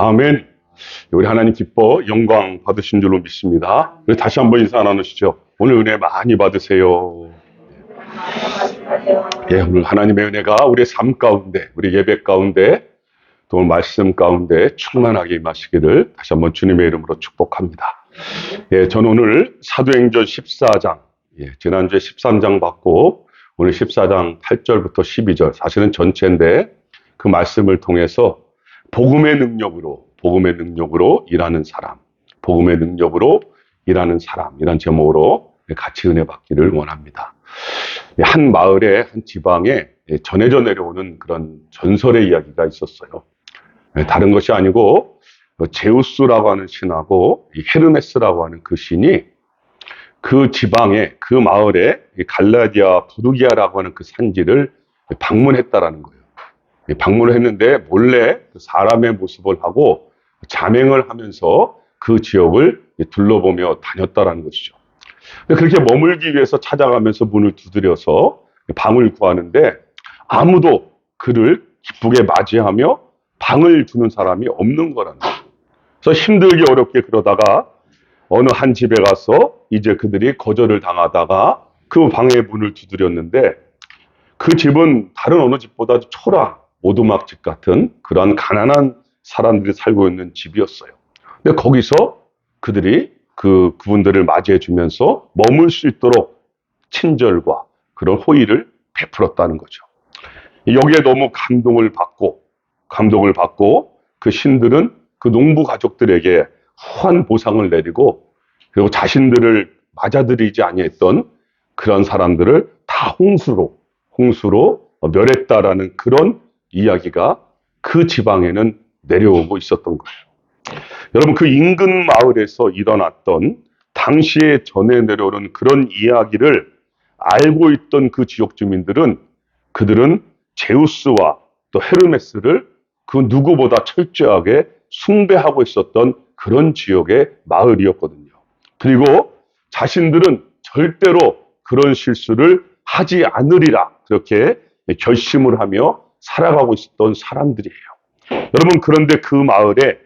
아멘. 우리 하나님 기뻐 영광 받으신 줄로 믿습니다. 우리 다시 한번 인사 나누시죠. 오늘 은혜 많이 받으세요. 예, 오늘 하나님의 은혜가 우리의 삶 가운데, 우리 예배 가운데, 또 말씀 가운데 충만하게 임하시기를 다시 한번 주님의 이름으로 축복합니다. 예, 저는 오늘 사도행전 14장, 지난주에 13장 받고 오늘 14장 8절부터 12절, 사실은 전체인데 그 말씀을 통해서 복음의 능력으로 일하는 사람, 복음의 능력으로 일하는 사람, 이런 제목으로 같이 은혜 받기를 원합니다. 한 마을에, 한 지방에 전해져 내려오는 그런 전설의 이야기가 있었어요. 다른 것이 아니고 제우스라고 하는 신하고 헤르메스라고 하는 그 신이 그 지방에, 그 마을에 갈라디아 부르기아라고 하는 그 산지를 방문했다라는 거예요. 방문을 했는데 몰래 사람의 모습을 하고 자맹을 하면서 그 지역을 둘러보며 다녔다라는 것이죠. 그렇게 머물기 위해서 찾아가면서 문을 두드려서 방을 구하는데 아무도 그를 기쁘게 맞이하며 방을 주는 사람이 없는 거라는 거예요. 그래서 힘들게 어렵게 그러다가 어느 한 집에 가서 이제 그들이 거절을 당하다가 그 방의 문을 두드렸는데 그 집은 다른 어느 집보다 초라, 오두막집 같은 그런 가난한 사람들이 살고 있는 집이었어요. 근데 거기서 그들이 그분들을 맞이해 주면서 머물 수 있도록 친절과 그런 호의를 베풀었다는 거죠. 여기에 너무 감동을 받고 그 신들은 그 농부 가족들에게 후한 보상을 내리고 그리고 자신들을 맞아들이지 아니했던 그런 사람들을 다 홍수로 멸했다라는 그런 이야기가 그 지방에는 내려오고 있었던 거예요. 여러분, 그 인근 마을에서 일어났던 당시에 전해 내려오는 그런 이야기를 알고 있던 그 지역 주민들은 그들은 제우스와 또 헤르메스를 그 누구보다 철저하게 숭배하고 있었던 그런 지역의 마을이었거든요. 그리고 자신들은 절대로 그런 실수를 하지 않으리라 그렇게 결심을 하며 살아가고 있었던 사람들이에요. 여러분, 그런데 그 마을에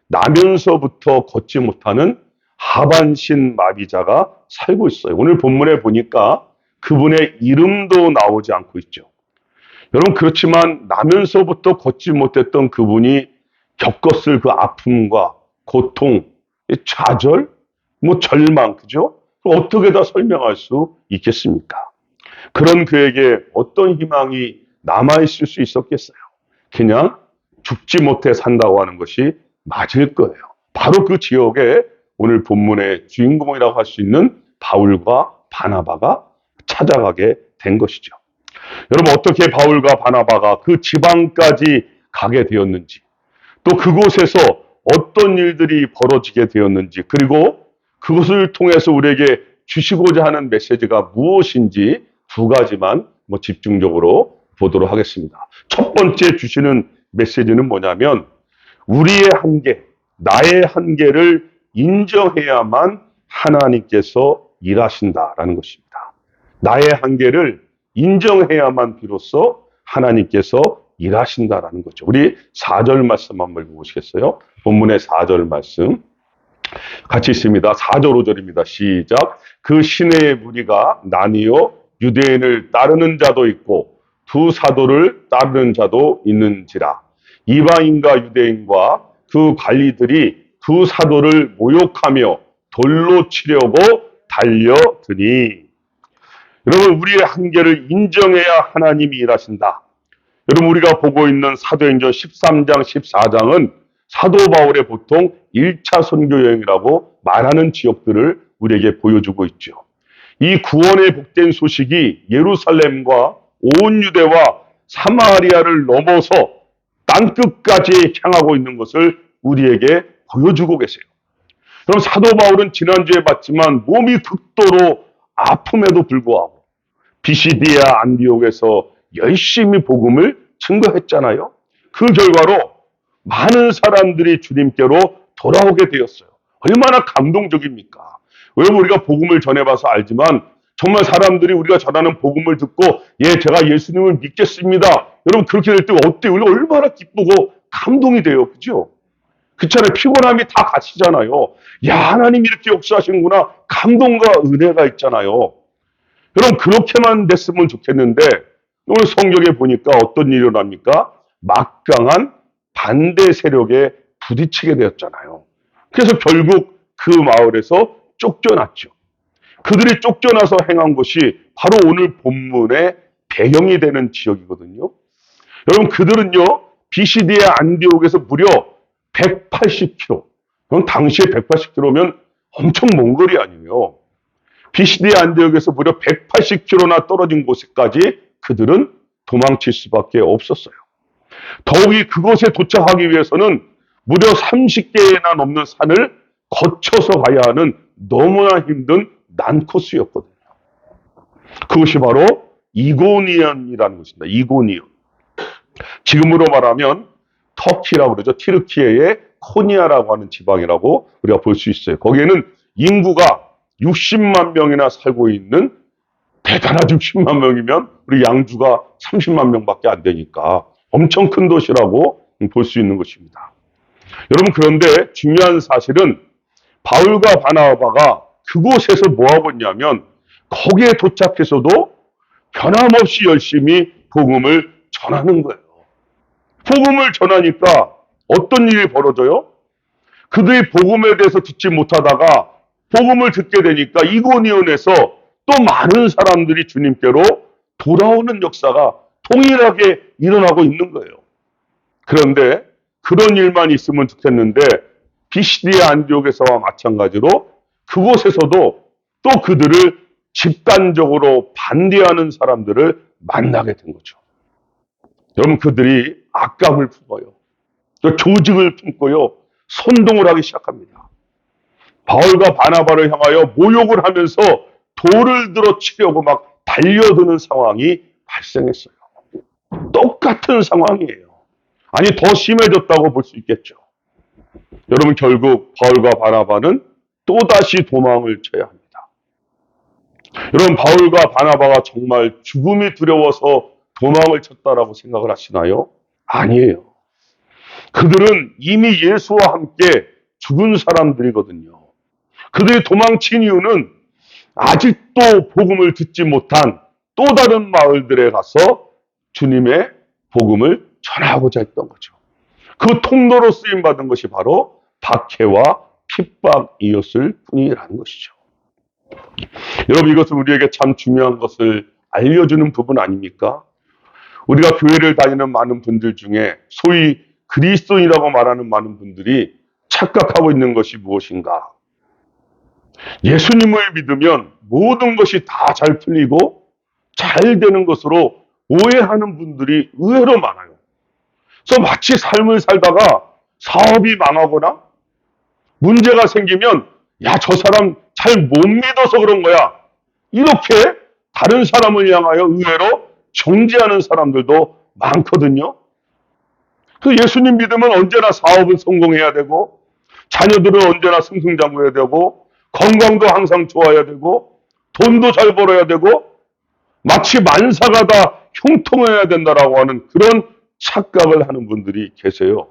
나면서부터 걷지 못하는 하반신 마비자가 살고 있어요. 오늘 본문에 보니까 그분의 이름도 나오지 않고 있죠. 여러분, 그렇지만 나면서부터 걷지 못했던 그분이 겪었을 그 아픔과 고통, 좌절, 절망, 그죠? 어떻게 다 설명할 수 있겠습니까? 그런 그에게 어떤 희망이 남아있을 수 있었겠어요? 그냥 죽지 못해 산다고 하는 것이 맞을 거예요. 바로 그 지역에 오늘 본문의 주인공이라고 할 수 있는 바울과 바나바가 찾아가게 된 것이죠. 여러분, 어떻게 바울과 바나바가 그 지방까지 가게 되었는지, 또 그곳에서 어떤 일들이 벌어지게 되었는지, 그리고 그것을 통해서 우리에게 주시고자 하는 메시지가 무엇인지 두 가지만 집중적으로 보도록 하겠습니다. 첫 번째 주시는 메시지는 뭐냐면 우리의 한계, 나의 한계를 인정해야만 하나님께서 일하신다라는 것입니다. 나의 한계를 인정해야만 비로소 하나님께서 일하신다라는 거죠. 우리 4절 말씀 한번 읽어보시겠어요? 본문의 4절 말씀 같이 있습니다. 4절 5절입니다. 시작. 그 시내의 무리가 나뉘어 유대인을 따르는 자도 있고 두 사도를 따르는 자도 있는지라. 이방인과 유대인과 그 관리들이 두 사도를 모욕하며 돌로 치려고 달려드니. 여러분, 우리의 한계를 인정해야 하나님이 일하신다. 여러분, 우리가 보고 있는 사도행전 13장, 14장은 사도 바울의 보통 1차 선교 여행이라고 말하는 지역들을 우리에게 보여주고 있죠. 이 구원의 복된 소식이 예루살렘과 온 유대와 사마리아를 넘어서 땅끝까지 향하고 있는 것을 우리에게 보여주고 계세요. 그럼 사도 바울은 지난주에 봤지만 몸이 극도로 아픔에도 불구하고 비시디아 안디옥에서 열심히 복음을 증거했잖아요. 그 결과로 많은 사람들이 주님께로 돌아오게 되었어요. 얼마나 감동적입니까? 여러분, 우리가 복음을 전해봐서 알지만 정말 사람들이 우리가 전하는 복음을 듣고 제가 예수님을 믿겠습니다. 여러분, 그렇게 될 때 어때요? 우리가 얼마나 기쁘고 감동이 돼요. 그죠? 그렇잖아요. 피곤함이 다 가시잖아요. 야, 하나님 이렇게 역사하시는구나. 감동과 은혜가 있잖아요. 여러분, 그렇게만 됐으면 좋겠는데, 오늘 성경에 보니까 어떤 일이 일어납니까? 막강한 반대 세력에 부딪히게 되었잖아요. 그래서 결국 그 마을에서 쫓겨났죠. 그들이 쫓겨나서 행한 것이 바로 오늘 본문의 배경이 되는 지역이거든요. 여러분, 그들은요, BCD의 안디옥에서 무려 180km. 그럼 당시에 180km면 엄청 먼 거리 아니에요. BCD의 안디옥에서 무려 180km나 떨어진 곳까지 그들은 도망칠 수밖에 없었어요. 더욱이 그곳에 도착하기 위해서는 무려 30개나 넘는 산을 거쳐서 가야 하는 너무나 힘든 난코스였거든요. 그것이 바로 이고니언이라는 것입니다. 이고니언. 지금으로 말하면 터키라고 그러죠. 티르키예의 코니아라고 하는 지방이라고 우리가 볼 수 있어요. 거기에는 인구가 60만 명이나 살고 있는, 대단하죠. 60만 명이면 우리 양주가 30만 명밖에 안 되니까 엄청 큰 도시라고 볼 수 있는 것입니다. 여러분, 그런데 중요한 사실은 바울과 바나바가 그곳에서 뭐하고 있냐면 거기에 도착해서도 변함없이 열심히 복음을 전하는 거예요. 복음을 전하니까 어떤 일이 벌어져요? 그들이 복음에 대해서 듣지 못하다가 복음을 듣게 되니까 이고니온에서 또 많은 사람들이 주님께로 돌아오는 역사가 동일하게 일어나고 있는 거예요. 그런데 그런 일만 있으면 좋겠는데 BCD의 안디옥에서와 마찬가지로 그곳에서도 또 그들을 집단적으로 반대하는 사람들을 만나게 된 거죠. 여러분, 그들이 악감을 품어요. 또 조직을 품고요. 선동을 하기 시작합니다. 바울과 바나바를 향하여 모욕을 하면서 돌을 들어 치려고 막 달려드는 상황이 발생했어요. 똑같은 상황이에요. 아니, 더 심해졌다고 볼 수 있겠죠. 여러분, 결국 바울과 바나바는 또다시 도망을 쳐야 합니다. 여러분, 바울과 바나바가 정말 죽음이 두려워서 도망을 쳤다라고 생각을 하시나요? 아니에요. 그들은 이미 예수와 함께 죽은 사람들이거든요. 그들이 도망친 이유는 아직도 복음을 듣지 못한 또 다른 마을들에 가서 주님의 복음을 전하고자 했던 거죠. 그 통로로 쓰임받은 것이 바로 박해와 핍박이었을 뿐이라는 것이죠. 여러분, 이것은 우리에게 참 중요한 것을 알려주는 부분 아닙니까? 우리가 교회를 다니는 많은 분들 중에 소위 그리스도인이라고 말하는 많은 분들이 착각하고 있는 것이 무엇인가? 예수님을 믿으면 모든 것이 다 잘 풀리고 잘 되는 것으로 오해하는 분들이 의외로 많아요. 그래서 마치 삶을 살다가 사업이 망하거나 문제가 생기면 야, 저 사람 잘 못 믿어서 그런 거야. 이렇게 다른 사람을 향하여 의외로 정죄하는 사람들도 많거든요. 그 예수님 믿으면 언제나 사업은 성공해야 되고 자녀들은 언제나 승승장구해야 되고 건강도 항상 좋아야 되고 돈도 잘 벌어야 되고 마치 만사가 다 형통해야 된다라고 하는 그런 착각을 하는 분들이 계세요.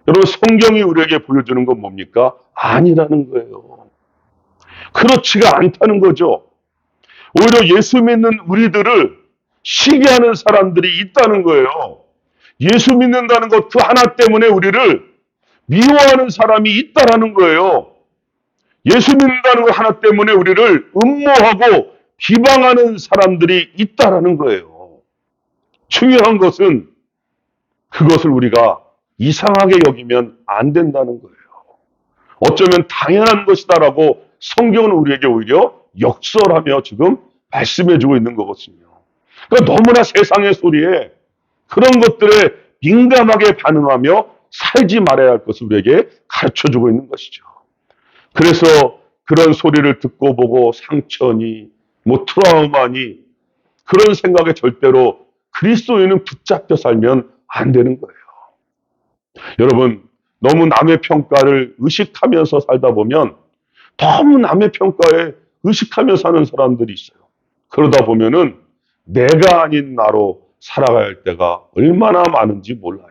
여러분, 성경이 우리에게 보여주는 건 뭡니까? 아니라는 거예요. 그렇지가 않다는 거죠. 오히려 예수 믿는 우리들을 시기하는 사람들이 있다는 거예요. 예수 믿는다는 것 그 하나 때문에 우리를 미워하는 사람이 있다라는 거예요. 예수 믿는다는 것 하나 때문에 우리를 음모하고 비방하는 사람들이 있다라는 거예요. 중요한 것은 그것을 우리가 이상하게 여기면 안 된다는 거예요. 어쩌면 당연한 것이다라고 성경은 우리에게 오히려 역설하며 지금 말씀해주고 있는 거거든요. 그러니까 너무나 세상의 소리에 그런 것들에 민감하게 반응하며 살지 말아야 할 것을 우리에게 가르쳐주고 있는 것이죠. 그래서 그런 소리를 듣고 보고 상처니 트라우마니 그런 생각에 절대로 그리스도인은 붙잡혀 살면 안 되는 거예요. 여러분, 너무 남의 평가를 의식하면서 살다 보면 너무 남의 평가에 의식하며 사는 사람들이 있어요. 그러다 보면은 내가 아닌 나로 살아갈 때가 얼마나 많은지 몰라요.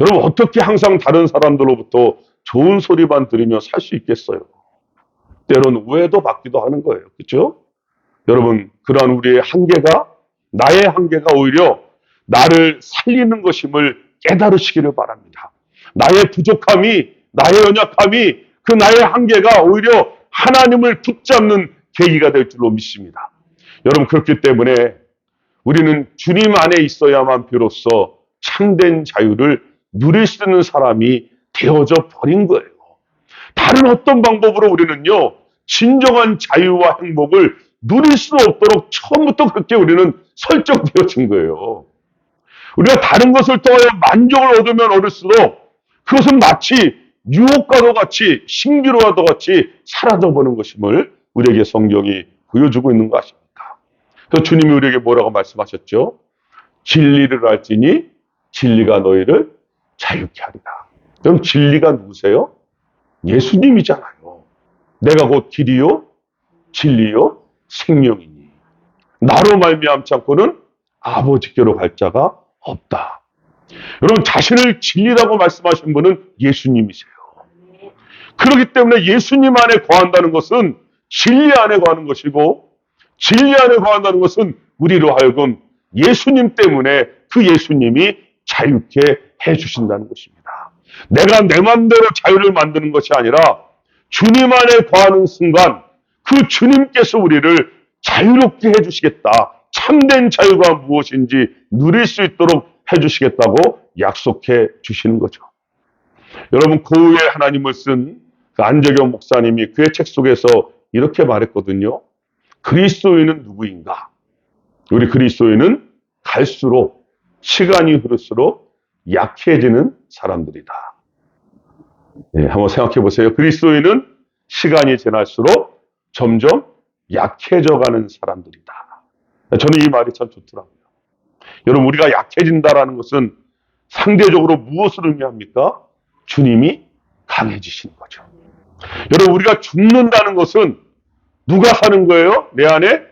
여러분, 어떻게 항상 다른 사람들로부터 좋은 소리만 들으며 살 수 있겠어요? 때로는 오해도 받기도 하는 거예요. 그렇죠? 여러분, 그러한 우리의 한계가, 나의 한계가 오히려 나를 살리는 것임을 깨달으시기를 바랍니다. 나의 부족함이, 나의 연약함이, 그 나의 한계가 오히려 하나님을 붙잡는 계기가 될 줄로 믿습니다. 여러분, 그렇기 때문에 우리는 주님 안에 있어야만 비로소 참된 자유를 누릴 수 있는 사람이 되어져 버린 거예요. 다른 어떤 방법으로 우리는요, 진정한 자유와 행복을 누릴 수 없도록 처음부터 그렇게 우리는 설정되어진 거예요. 우리가 다른 것을 통하여 만족을 얻으면 얻을수록 그것은 마치 유혹과도 같이, 신기루와도 같이 사라져버리는 것임을 우리에게 성경이 보여주고 있는 것 아십니까? 그래서 주님이 우리에게 뭐라고 말씀하셨죠? 진리를 알지니 진리가 너희를 자유케 하리라. 그럼 진리가 누구세요? 예수님이잖아요. 내가 곧 길이요 진리요 생명이니 나로 말미암지 않고는 아버지께로 갈 자가 없다. 여러분, 자신을 진리라고 말씀하신 분은 예수님이세요. 그렇기 때문에 예수님 안에 거한다는 것은 진리 안에 거하는 것이고, 진리 안에 거한다는 것은 우리로 하여금 예수님 때문에 그 예수님이 자유케 해주신다는 것입니다. 내가 내 마음대로 자유를 만드는 것이 아니라 주님 안에 거하는 순간 그 주님께서 우리를 자유롭게 해주시겠다. 참된 자유가 무엇인지 누릴 수 있도록 해주시겠다고 약속해 주시는 거죠. 여러분, 고우의 하나님을 쓴 그 안재경 목사님이 그의 책 속에서 이렇게 말했거든요. 그리스도인은 누구인가? 우리 그리스도인은 갈수록, 시간이 흐를수록 약해지는 사람들이다. 네, 한번 생각해 보세요. 그리스도인은 시간이 지날수록 점점 약해져가는 사람들이다. 저는 이 말이 참 좋더라고요. 여러분, 우리가 약해진다라는 것은 상대적으로 무엇을 의미합니까? 주님이 강해지시는 거죠. 여러분, 우리가 죽는다는 것은 누가 사는 거예요? 내 안에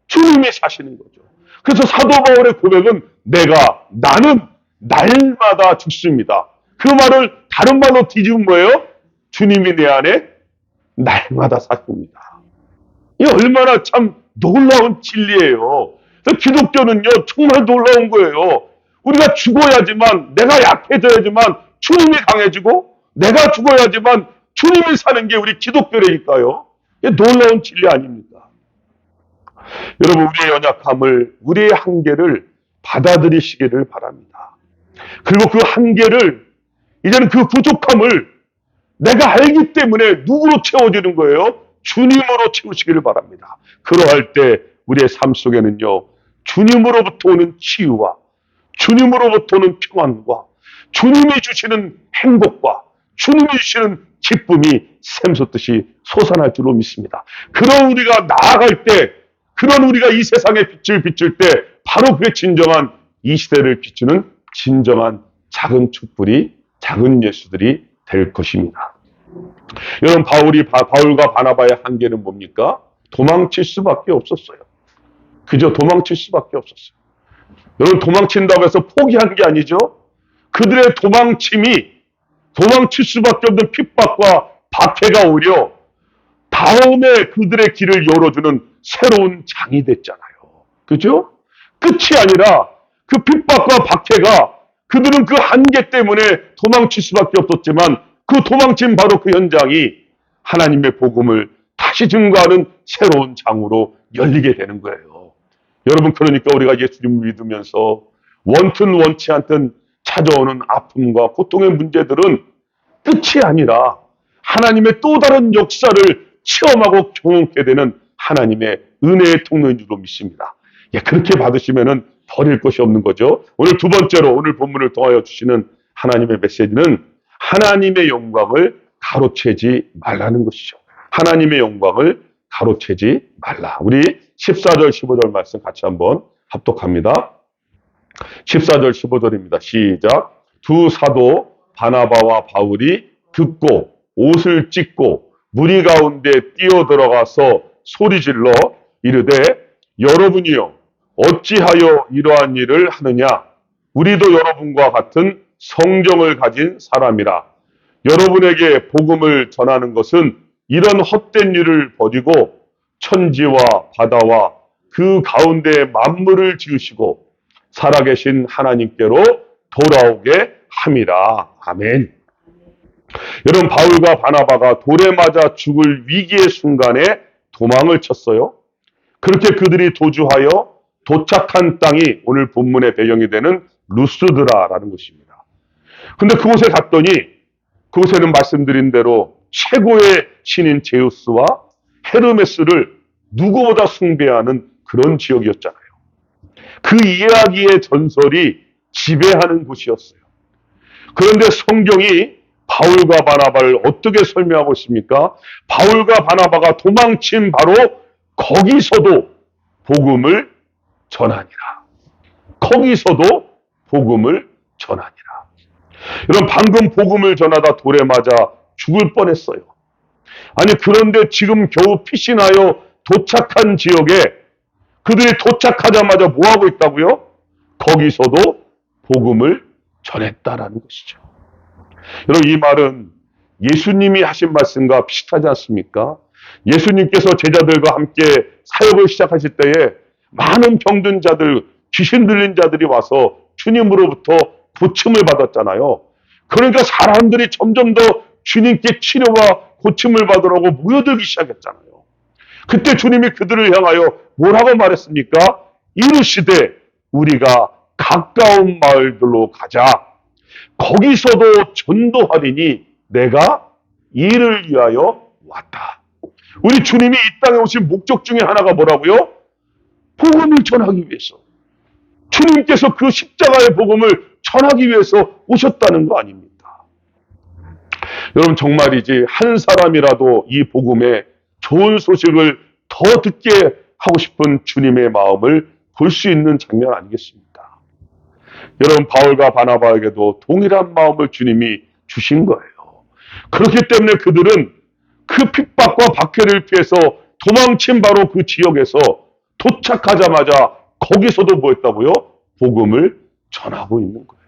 주님이 사시는 거죠. 그래서 사도 바울의 고백은 나는 날마다 죽습니다. 그 말을 다른 말로 뒤집은 거예요. 주님이 내 안에 날마다 사십니다. 이 얼마나 참 놀라운 진리예요. 그래서 기독교는요, 정말 놀라운 거예요. 우리가 죽어야지만, 내가 약해져야지만 주님이 강해지고, 내가 죽어야지만 주님이 사는 게 우리 기독교라니까요. 이게 놀라운 진리 아닙니까? 여러분, 우리의 연약함을, 우리의 한계를 받아들이시기를 바랍니다. 그리고 그 한계를, 이제는 그 부족함을 내가 알기 때문에 누구로 채워지는 거예요? 주님으로 채우시기를 바랍니다. 그러할 때 우리의 삶 속에는요, 주님으로부터 오는 치유와 주님으로부터 오는 평안과 주님이 주시는 행복과 주님이 주시는 기쁨이 샘솟듯이 솟아날 줄로 믿습니다. 그런 우리가 나아갈 때, 그런 우리가 이 세상에 빛을 비출 때 바로 그게 진정한 이 시대를 비추는 진정한 작은 촛불이, 작은 예수들이 될 것입니다. 여러분, 바울과 바나바의 한계는 뭡니까? 도망칠 수밖에 없었어요. 그저 도망칠 수밖에 없었어요. 여러분, 도망친다고 해서 포기한 게 아니죠. 그들의 도망칠 수밖에 없는 핍박과 박해가 오히려 다음에 그들의 길을 열어주는 새로운 장이 됐잖아요. 그죠? 끝이 아니라 그 핍박과 박해가, 그들은 그 한계 때문에 도망칠 수밖에 없었지만 그 도망친 바로 그 현장이 하나님의 복음을 다시 증거하는 새로운 장으로 열리게 되는 거예요. 여러분, 그러니까 우리가 예수님을 믿으면서 원튼 원치 않든 찾아오는 아픔과 고통의 문제들은 끝이 아니라 하나님의 또 다른 역사를 체험하고 경험하게 되는 하나님의 은혜의 통로인 줄로 믿습니다. 그렇게 받으시면은 버릴 것이 없는 거죠. 오늘 두 번째로, 오늘 본문을 통하여 주시는 하나님의 메시지는 하나님의 영광을 가로채지 말라는 것이죠. 하나님의 영광을 가로채지 말라. 우리 14절 15절 말씀 같이 한번 합독합니다. 14절 15절입니다. 시작. 두 사도 바나바와 바울이 듣고 옷을 찢고 무리 가운데 뛰어들어가서 소리질러 이르되, 여러분이여 어찌하여 이러한 일을 하느냐? 우리도 여러분과 같은 성경을 가진 사람이라. 여러분에게 복음을 전하는 것은 이런 헛된 일을 버리고 천지와 바다와 그 가운데 만물을 지으시고 살아계신 하나님께로 돌아오게 함이라. 아멘. 여러분, 바울과 바나바가 돌에 맞아 죽을 위기의 순간에 도망을 쳤어요. 그렇게 그들이 도주하여 도착한 땅이 오늘 본문의 배경이 되는 루스드라라는 곳입니다. 근데 그곳에 갔더니 그곳에는 말씀드린 대로 최고의 신인 제우스와 헤르메스를 누구보다 숭배하는 그런 지역이었잖아요. 그 이야기의 전설이 지배하는 곳이었어요. 그런데 성경이 바울과 바나바를 어떻게 설명하고 있습니까? 바울과 바나바가 도망친 바로 거기서도 복음을 전하니라. 거기서도 복음을 전하니라. 여러분, 방금 복음을 전하다 돌에 맞아 죽을 뻔했어요. 아니, 그런데 지금 겨우 피신하여 도착한 지역에 그들이 도착하자마자 뭐하고 있다고요? 거기서도 복음을 전했다라는 것이죠. 여러분, 이 말은 예수님이 하신 말씀과 비슷하지 않습니까? 예수님께서 제자들과 함께 사역을 시작하실 때에 많은 병든 자들, 귀신 들린 자들이 와서 주님으로부터 고침을 받았잖아요. 그러니까 사람들이 점점 더 주님께 치료와 고침을 받으라고 모여들기 시작했잖아요. 그때 주님이 그들을 향하여 뭐라고 말했습니까? 이르시되 우리가 가까운 마을들로 가자. 거기서도 전도하리니 내가 이를 위하여 왔다. 우리 주님이 이 땅에 오신 목적 중에 하나가 뭐라고요? 복음을 전하기 위해서. 주님께서 그 십자가의 복음을 전하기 위해서 오셨다는 거 아닙니까? 여러분, 정말이지 한 사람이라도 이 복음의 좋은 소식을 더 듣게 하고 싶은 주님의 마음을 볼 수 있는 장면 아니겠습니까? 여러분, 바울과 바나바에게도 동일한 마음을 주님이 주신 거예요. 그렇기 때문에 그들은 그 핍박과 박해를 피해서 도망친 바로 그 지역에서 도착하자마자 거기서도 뭐 했다고요? 복음을 전하고 있는 거예요.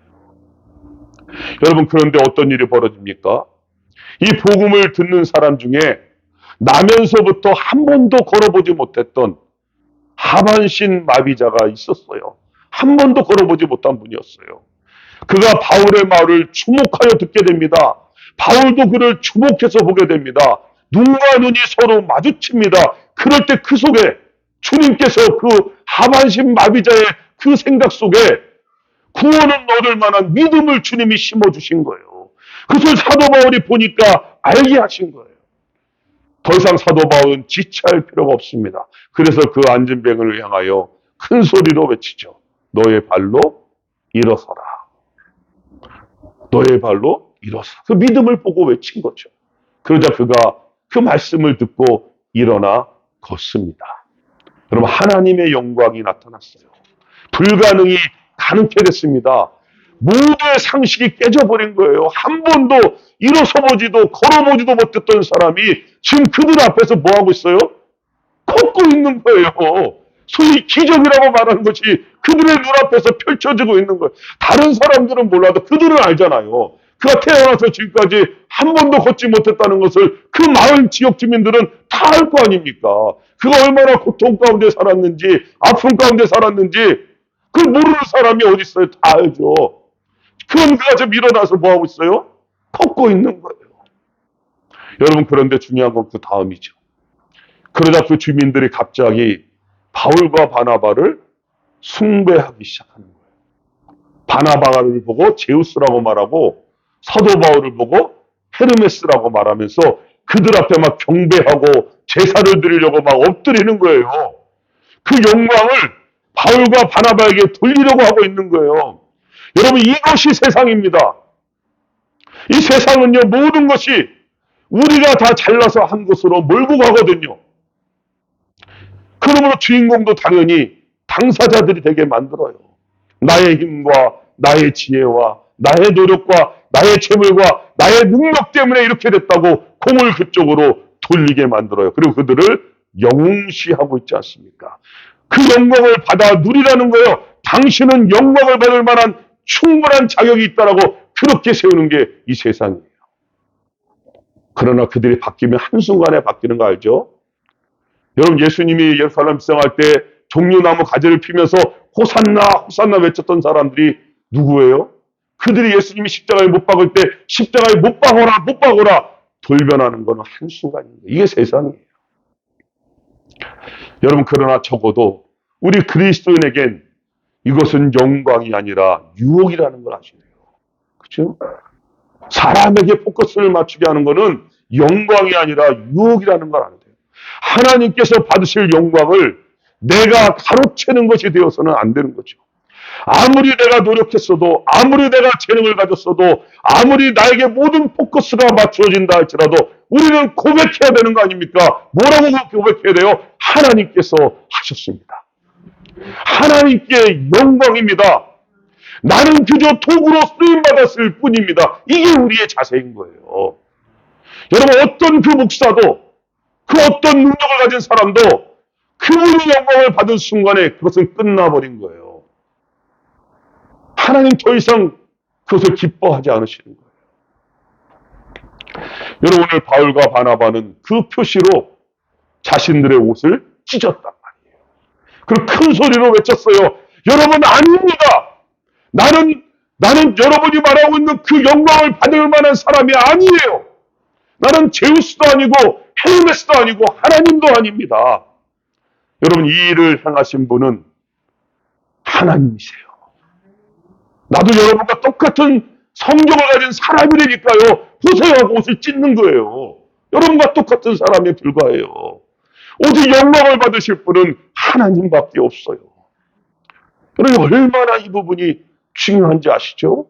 여러분, 그런데 어떤 일이 벌어집니까? 이 복음을 듣는 사람 중에 나면서부터 한 번도 걸어보지 못했던 하반신 마비자가 있었어요. 한 번도 걸어보지 못한 분이었어요. 그가 바울의 말을 주목하여 듣게 됩니다. 바울도 그를 주목해서 보게 됩니다. 눈과 눈이 서로 마주칩니다. 그럴 때 그 속에 주님께서 그 하반신 마비자의 그 생각 속에 구원을 얻을 만한 믿음을 주님이 심어주신 거예요. 그것을 사도 바울이 보니까 알게 하신 거예요. 더 이상 사도 바울은 지체할 필요가 없습니다. 그래서 그 앉은 병을 향하여 큰 소리로 외치죠. 너의 발로 일어서라. 너의 발로 일어서라. 그 믿음을 보고 외친 거죠. 그러자 그가 그 말씀을 듣고 일어나 걷습니다. 여러분, 하나님의 영광이 나타났어요. 불가능이 가능케 됐습니다. 모두의 상식이 깨져버린 거예요. 한 번도 일어서보지도 걸어보지도 못했던 사람이 지금 그들 앞에서 뭐하고 있어요? 걷고 있는 거예요. 소위 기적이라고 말하는 것이 그들의 눈앞에서 펼쳐지고 있는 거예요. 다른 사람들은 몰라도 그들은 알잖아요. 그가 태어나서 지금까지 한 번도 걷지 못했다는 것을 그 마을 지역 주민들은 다 알 거 아닙니까? 그가 얼마나 고통 가운데 살았는지, 아픔 가운데 살았는지 그걸 모르는 사람이 어디 있어요? 다 알죠. 그럼 그가 지금 일어나서 뭐하고 있어요? 걷고 있는 거예요. 여러분, 그런데 중요한 건 그 다음이죠. 그러자 그 주민들이 갑자기 바울과 바나바를 숭배하기 시작하는 거예요. 바나바를 보고 제우스라고 말하고 사도 바울을 보고 헤르메스라고 말하면서 그들 앞에 막 경배하고 제사를 드리려고 막 엎드리는 거예요. 그 영광을 바울과 바나바에게 돌리려고 하고 있는 거예요. 여러분, 이것이 세상입니다. 이 세상은요, 모든 것이 우리가 다 잘나서 한 것으로 몰고 가거든요. 그러므로 주인공도 당연히 당사자들이 되게 만들어요. 나의 힘과 나의 지혜와 나의 노력과 나의 재물과 나의 능력 때문에 이렇게 됐다고 공을 그쪽으로 돌리게 만들어요. 그리고 그들을 영웅시하고 있지 않습니까? 그 영광을 받아 누리라는 거예요. 당신은 영광을 받을 만한 충분한 자격이 있다라고 그렇게 세우는 게 이 세상이에요. 그러나 그들이 바뀌면 한순간에 바뀌는 거 알죠? 여러분, 예수님이 예루살렘 입성할 때 종려나무 가지를 피면서 호산나 호산나 외쳤던 사람들이 누구예요? 그들이 예수님이 십자가에 못 박을 때 십자가에 못 박아라 못 박아라 돌변하는 것은 한순간입니다. 이게 세상이에요. 여러분, 그러나 적어도 우리 그리스도인에겐 이것은 영광이 아니라 유혹이라는 걸 아셔야 돼요. 그렇죠? 사람에게 포커스를 맞추게 하는 것은 영광이 아니라 유혹이라는 걸 알아야 돼요. 하나님께서 받으실 영광을 내가 가로채는 것이 되어서는 안 되는 거죠. 아무리 내가 노력했어도, 아무리 내가 재능을 가졌어도, 아무리 나에게 모든 포커스가 맞추어진다 할지라도 우리는 고백해야 되는 거 아닙니까? 뭐라고 고백해야 돼요? 하나님께서 하셨습니다. 하나님께 영광입니다. 나는 그저 도구로 쓰임받았을 뿐입니다. 이게 우리의 자세인 거예요. 여러분, 어떤 그 목사도, 그 어떤 능력을 가진 사람도 그분이 영광을 받은 순간에 그것은 끝나버린 거예요. 하나님 더 이상 그것을 기뻐하지 않으시는 거예요. 여러분, 오늘 바울과 바나바는 그 표시로 자신들의 옷을 찢었단 말이에요. 그리고 큰 소리로 외쳤어요. 여러분, 아닙니다. 나는 여러분이 말하고 있는 그 영광을 받을 만한 사람이 아니에요. 나는 제우스도 아니고 헤르메스도 아니고 하나님도 아닙니다. 여러분, 이 일을 행하신 분은 하나님이세요. 나도 여러분과 똑같은 성경을 가진 사람이라니까요. 호세하고 옷을 찢는 거예요. 여러분과 똑같은 사람에 불과해요. 오직 영광을 받으실 분은 하나님밖에 없어요. 여러분, 얼마나 이 부분이 중요한지 아시죠?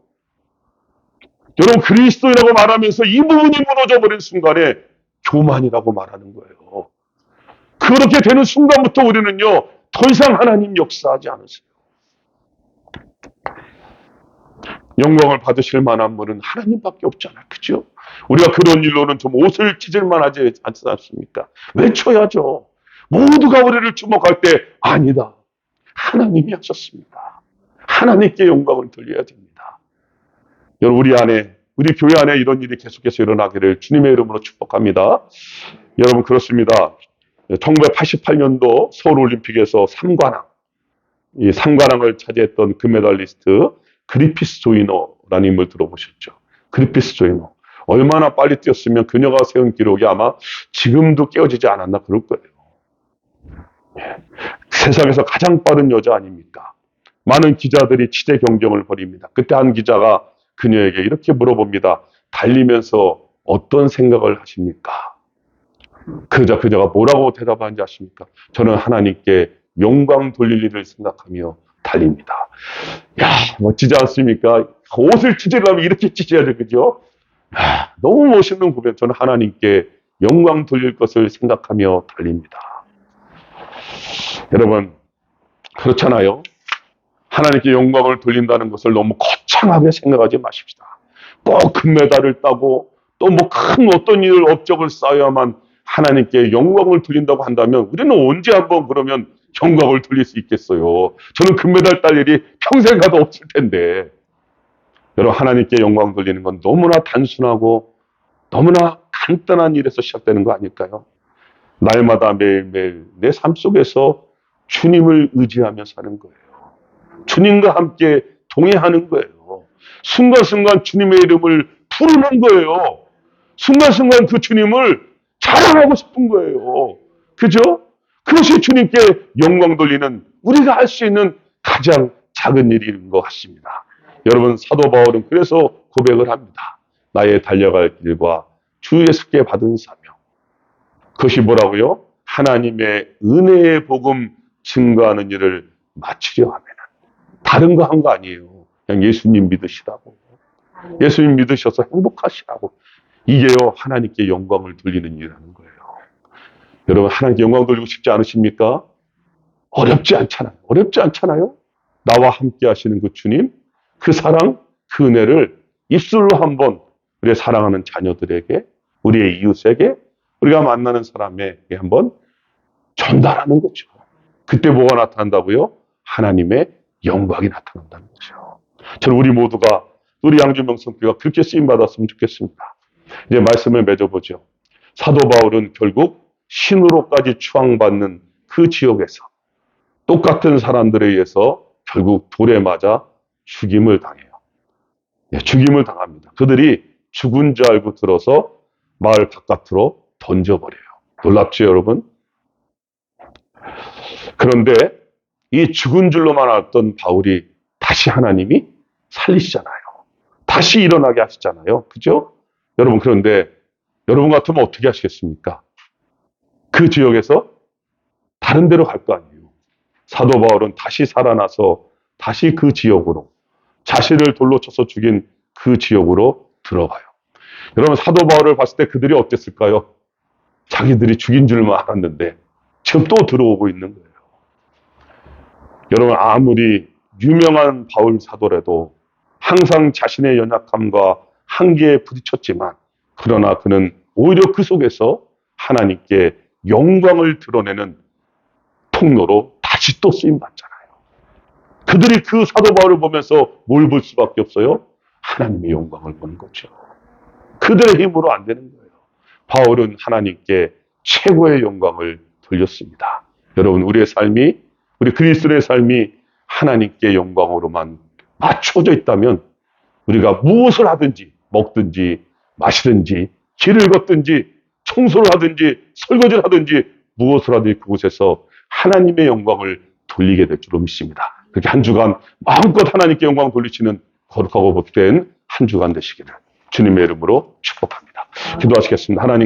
여러분, 그리스도인이라고 말하면서 이 부분이 무너져버린 순간에 교만이라고 말하는 거예요. 그렇게 되는 순간부터 우리는요, 더 이상 하나님 역사하지 않으세요. 영광을 받으실 만한 분은 하나님밖에 없잖아요. 그죠? 우리가 그런 일로는 좀 옷을 찢을 만하지 않지 않습니까? 외쳐야죠. 모두가 우리를 주목할 때 아니다. 하나님이 하셨습니다. 하나님께 영광을 돌려야 됩니다. 여러분, 우리 교회 안에 이런 일이 계속해서 일어나기를 주님의 이름으로 축복합니다. 여러분, 그렇습니다. 1988년도 서울올림픽에서 3관왕, 이 3관왕을 차지했던 금메달리스트 그리피스 조이너라는 인물 들어보셨죠? 그리피스 조이너. 얼마나 빨리 뛰었으면 그녀가 세운 기록이 아마 지금도 깨어지지 않았나 그럴 거예요. 세상에서 가장 빠른 여자 아닙니까? 많은 기자들이 취재 경쟁을 벌입니다. 그때 한 기자가 그녀에게 이렇게 물어봅니다. 달리면서 어떤 생각을 하십니까? 그녀가 뭐라고 대답하는지 아십니까? 저는 하나님께 영광 돌릴 일을 생각하며 달립니다. 야, 멋지지 않습니까? 옷을 찢으려면 이렇게 찢어야 되겠죠? 너무 멋있는 고백. 저는 하나님께 영광 돌릴 것을 생각하며 달립니다. 여러분, 그렇잖아요. 하나님께 영광을 돌린다는 것을 너무 거창하게 생각하지 마십시다. 꼭 금메달을 따고 또 뭐 큰 어떤 일을 업적을 쌓아야만 하나님께 영광을 돌린다고 한다면 우리는 언제 한번 그러면 영광을 돌릴 수 있겠어요. 저는 금메달 딸 일이 평생 가도 없을 텐데. 여러분, 하나님께 영광 돌리는 건 너무나 단순하고 너무나 간단한 일에서 시작되는 거 아닐까요? 날마다 매일매일 내 삶 속에서 주님을 의지하며 사는 거예요. 주님과 함께 동행하는 거예요. 순간순간 주님의 이름을 부르는 거예요. 순간순간 그 주님을 자랑하고 싶은 거예요. 그죠? 그것이 주님께 영광 돌리는 우리가 할 수 있는 가장 작은 일인 것 같습니다. 여러분, 사도 바울은 그래서 고백을 합니다. 나의 달려갈 길과 주 예수께 받은 사명. 그것이 뭐라고요? 하나님의 은혜의 복음 증거하는 일을 마치려 하면 다른 거 한 거 아니에요. 그냥 예수님 믿으시라고. 예수님 믿으셔서 행복하시라고. 이게요, 하나님께 영광을 돌리는 일이라는 거예요. 여러분, 하나님께 영광 돌리고 싶지 않으십니까? 어렵지 않잖아요. 어렵지 않잖아요? 나와 함께 하시는 그 주님, 그 사랑, 그 은혜를 입술로 한번 우리의 사랑하는 자녀들에게, 우리의 이웃에게, 우리가 만나는 사람에게 한번 전달하는 거죠. 그때 뭐가 나타난다고요? 하나님의 영광이 나타난다는 거죠. 저는 우리 모두가 우리 양주명 성교가 그렇게 쓰임받았으면 좋겠습니다. 이제 말씀을 맺어보죠. 사도 바울은 결국 신으로까지 추앙받는 그 지역에서 똑같은 사람들에 의해서 결국 돌에 맞아 죽임을 당해요. 죽임을 당합니다. 그들이 죽은 줄 알고 들어서 마을 바깥으로 던져버려요. 놀랍죠, 여러분? 그런데 이 죽은 줄로만 알았던 바울이 다시 하나님이 살리시잖아요. 다시 일어나게 하시잖아요. 그죠? 여러분, 그런데 여러분 같으면 어떻게 하시겠습니까? 그 지역에서 다른 데로 갈 거 아니에요. 사도 바울은 다시 살아나서 다시 그 지역으로, 자신을 돌로 쳐서 죽인 그 지역으로 들어가요. 여러분, 사도 바울을 봤을 때 그들이 어땠을까요? 자기들이 죽인 줄만 알았는데 지금 또 들어오고 있는 거예요. 여러분, 아무리 유명한 바울 사도라도 항상 자신의 연약함과 한계에 부딪혔지만, 그러나 그는 오히려 그 속에서 하나님께 영광을 드러내는 통로로 다시 또 쓰임받잖아요. 그들이 그 사도 바울을 보면서 뭘 볼 수밖에 없어요? 하나님의 영광을 보는 거죠. 그들의 힘으로 안 되는 거예요. 바울은 하나님께 최고의 영광을 돌렸습니다. 여러분, 우리의 삶이, 우리 그리스도의 삶이 하나님께 영광으로만 맞춰져 있다면 우리가 무엇을 하든지, 먹든지 마시든지 길을 걷든지 청소를 하든지 설거지를 하든지 무엇을 하든지 그곳에서 하나님의 영광을 돌리게 될 줄로 믿습니다. 그렇게 한 주간 마음껏 하나님께 영광 돌리시는 거룩하고 복된 한 주간 되시기를 주님의 이름으로 축복합니다. 기도하시겠습니다. 하나님,